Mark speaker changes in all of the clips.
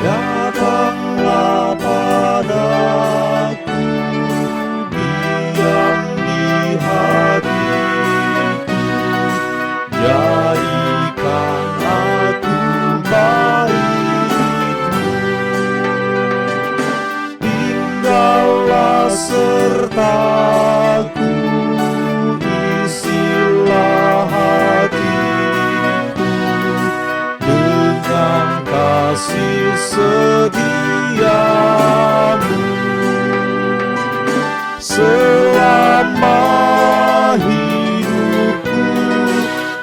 Speaker 1: Datanglah padaku, diam di hatiku, jadikan aku baitmu. Tinggallah sertaku, isilah hatiku dengan kasih setiamu. Selama hidupku,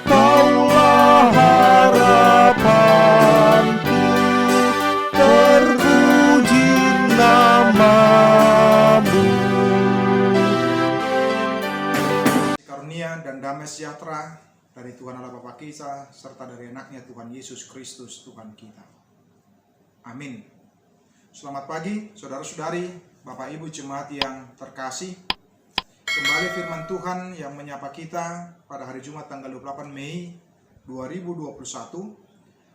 Speaker 1: kaulah harapanku, terpuji namamu.
Speaker 2: Karunia dan damai sejahtera dari Tuhan Allah Bapa kita serta dari anaknya Tuhan Yesus Kristus Tuhan kita. Amin. Selamat pagi saudara-saudari, Bapak Ibu jemaat yang terkasih. Kembali firman Tuhan yang menyapa kita pada hari Jumat tanggal 28 Mei 2021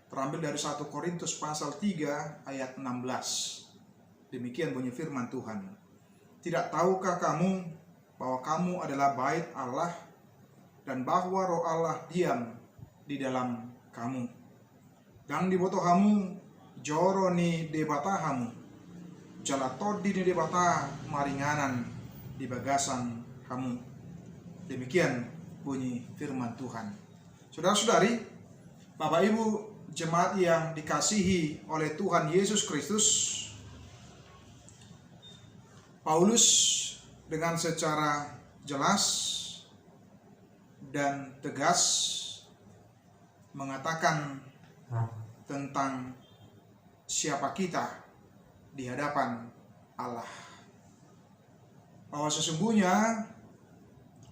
Speaker 2: terambil dari 1 Korintus pasal 3 ayat 16. Demikian bunyi firman Tuhan. Tidak tahukah kamu bahwa kamu adalah bait Allah dan bahwa Roh Allah diam di dalam kamu. Dan di botohamu joro ni debatahamu, jalatodi ni debata maringanan di bagasan kamu. Demikian bunyi firman Tuhan. Saudara-saudari, Bapak Ibu jemaat yang dikasihi oleh Tuhan Yesus Kristus, Paulus dengan secara jelas dan tegas mengatakan tentang siapa kita di hadapan Allah. Bahwa sesungguhnya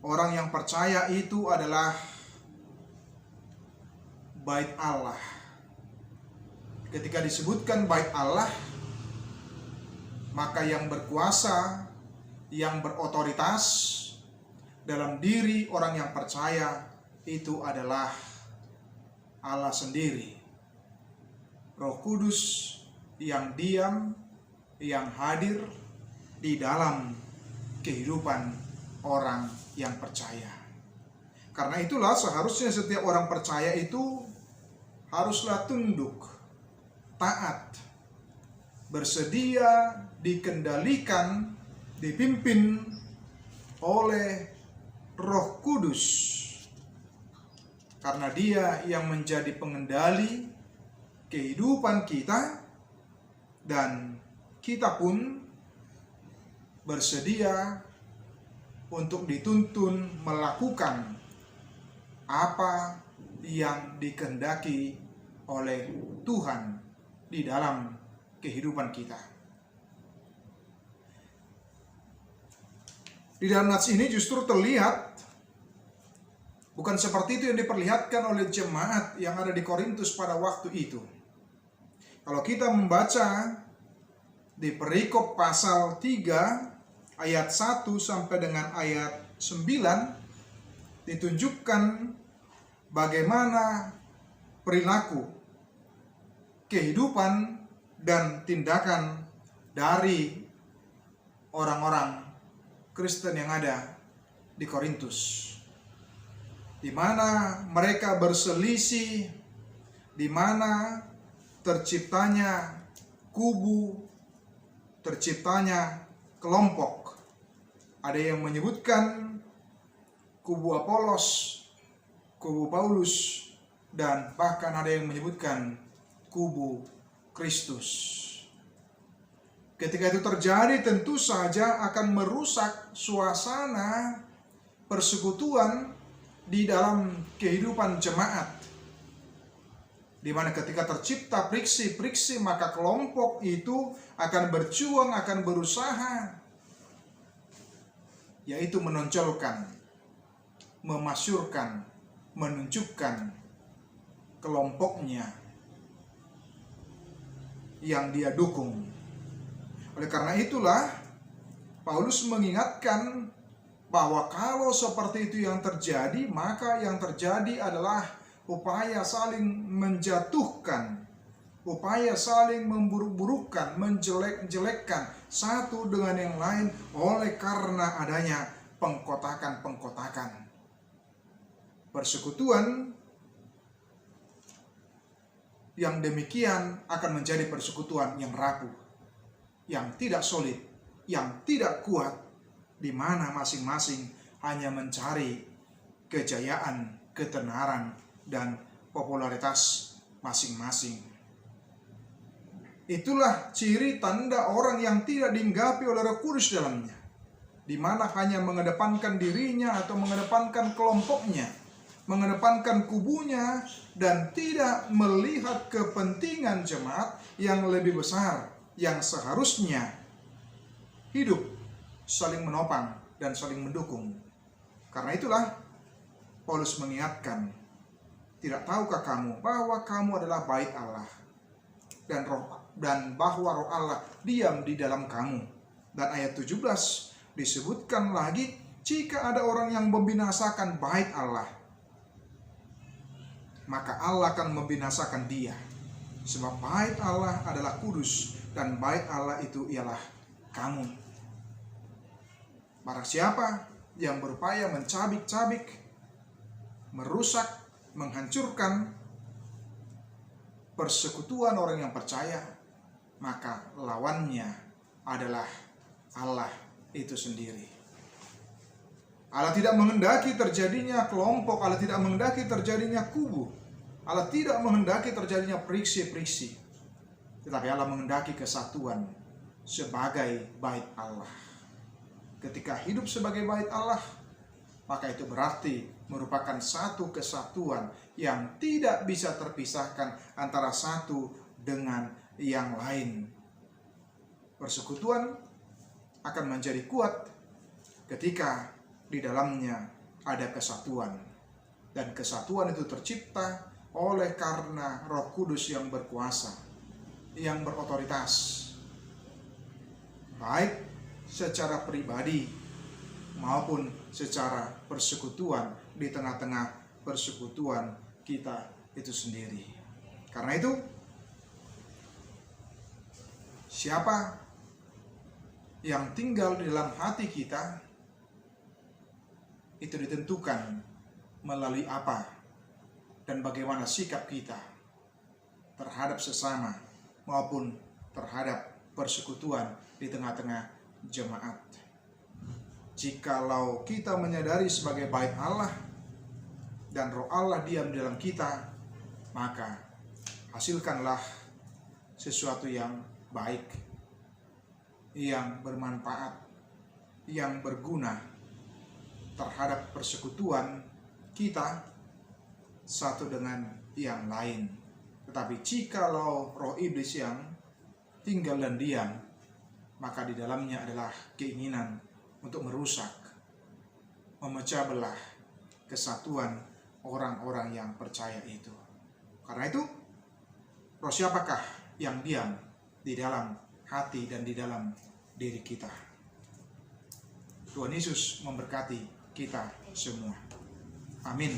Speaker 2: orang yang percaya itu adalah bait Allah. Ketika disebutkan bait Allah, maka yang berkuasa, yang berotoritas dalam diri orang yang percaya itu adalah Allah sendiri. Roh Kudus yang diam, yang hadir di dalam kehidupan orang yang percaya. Karena itulah seharusnya setiap orang percaya itu haruslah tunduk, taat, bersedia dikendalikan, dipimpin oleh Roh Kudus. Karena Dia yang menjadi pengendali kehidupan kita, dan kita pun bersedia untuk dituntun melakukan apa yang dikehendaki oleh Tuhan di dalam kehidupan kita. Di dalam nats ini justru terlihat bukan seperti itu yang diperlihatkan oleh jemaat yang ada di Korintus pada waktu itu. Kalau kita membaca di perikop pasal 3 ayat 1 sampai dengan ayat 9, ditunjukkan bagaimana perilaku, kehidupan, dan tindakan dari orang-orang Kristen yang ada di Korintus, di mana mereka berselisih, di mana terciptanya kubu, terciptanya kelompok. Ada yang menyebutkan kubu Apolos, kubu Paulus, dan bahkan ada yang menyebutkan kubu Kristus. Ketika itu terjadi, tentu saja akan merusak suasana persekutuan di dalam kehidupan jemaat, di mana ketika tercipta friksi-friksi, maka kelompok itu akan berjuang, akan berusaha, yaitu menonjolkan, memasyurkan, menunjukkan kelompoknya yang dia dukung. Oleh karena itulah Paulus mengingatkan bahwa kalau seperti itu yang terjadi, maka yang terjadi adalah upaya saling menjatuhkan, upaya saling memburuk-burukkan, menjelek-jelekkan satu dengan yang lain oleh karena adanya pengkotakan-pengkotakan. Persekutuan yang demikian akan menjadi persekutuan yang rapuh, yang tidak solid, yang tidak kuat, di mana masing-masing hanya mencari kejayaan, ketenaran, dan popularitas masing-masing. Itulah ciri tanda orang yang tidak dihinggapi oleh Roh Kudus dalamnya, di mana hanya mengedepankan dirinya atau mengedepankan kelompoknya, mengedepankan kubunya, dan tidak melihat kepentingan jemaat yang lebih besar, yang seharusnya hidup saling menopang dan saling mendukung. Karena itulah Paulus mengingatkan, tidak tahukah kamu bahwa kamu adalah bait Allah, dan bahwa Roh Allah diam di dalam kamu. Dan ayat 17 disebutkan lagi, jika ada orang yang membinasakan bait Allah, maka Allah akan membinasakan dia. Sebab bait Allah adalah kudus, dan bait Allah itu ialah kamu. Barang siapa yang berupaya mencabik-cabik, merusak, menghancurkan persekutuan orang yang percaya, maka lawannya adalah Allah itu sendiri. Allah tidak menghendaki terjadinya kelompok, Allah tidak menghendaki terjadinya kubu, Allah tidak menghendaki terjadinya friksi-friksi, tetapi Allah menghendaki kesatuan sebagai bait Allah. Ketika hidup sebagai bait Allah, maka itu berarti merupakan satu kesatuan yang tidak bisa terpisahkan antara satu dengan yang lain. Persekutuan akan menjadi kuat ketika di dalamnya ada kesatuan, dan kesatuan itu tercipta oleh karena Roh Kudus yang berkuasa, yang berotoritas, baik secara pribadi maupun secara persekutuan di tengah-tengah persekutuan kita itu sendiri. Karena itu, siapa yang tinggal di dalam hati kita itu ditentukan melalui apa dan bagaimana sikap kita terhadap sesama maupun terhadap persekutuan di tengah-tengah jemaat. Jikalau kita menyadari sebagai bait Allah dan Roh Allah diam di dalam kita, maka hasilkanlah sesuatu yang baik, yang bermanfaat, yang berguna terhadap persekutuan kita satu dengan yang lain. Tetapi jikalau roh iblis yang tinggal dan diam, maka di dalamnya adalah keinginan untuk merusak, memecah belah kesatuan orang-orang yang percaya itu. Karena itu, roh siapakah yang diam di dalam hati dan di dalam diri kita? Tuhan Yesus memberkati kita semua. Amin.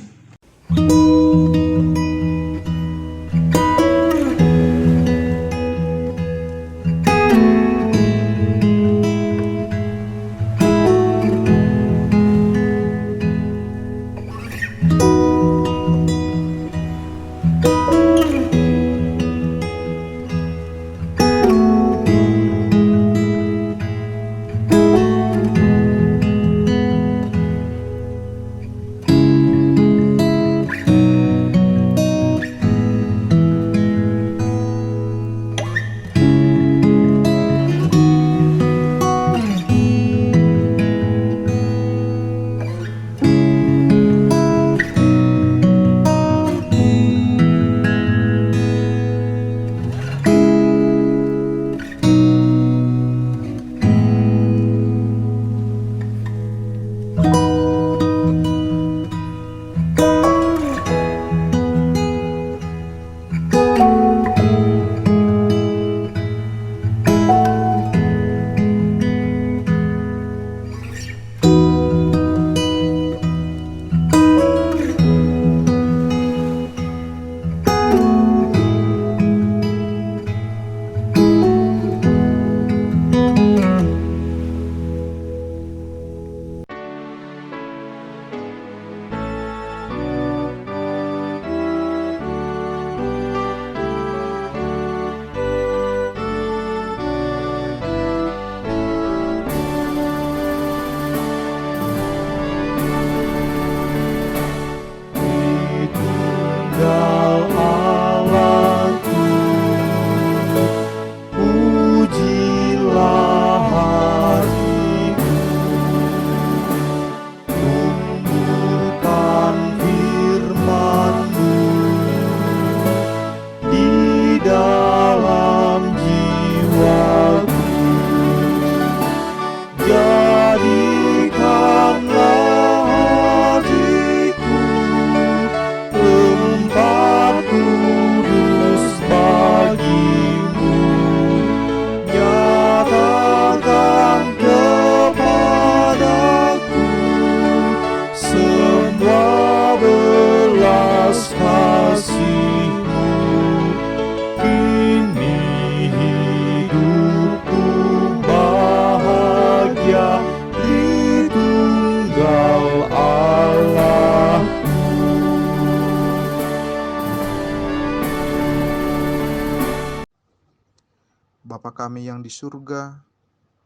Speaker 2: kami yang di surga,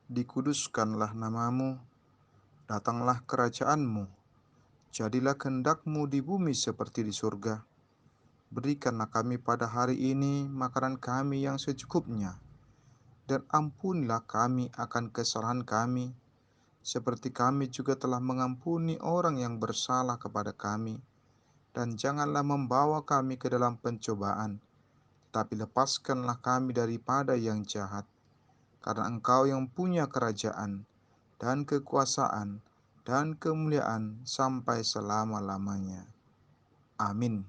Speaker 2: dikuduskanlah namamu, datanglah kerajaan-Mu, jadilah kehendak-Mu di bumi seperti di surga. Berikanlah kami pada hari ini makanan kami yang secukupnya, dan ampunilah kami akan kesalahan kami, seperti kami juga telah mengampuni orang yang bersalah kepada kami. Dan janganlah membawa kami ke dalam pencobaan, tapi lepaskanlah kami daripada yang jahat. Karena Engkau yang punya kerajaan, dan kekuasaan, dan kemuliaan sampai selama-lamanya. Amin.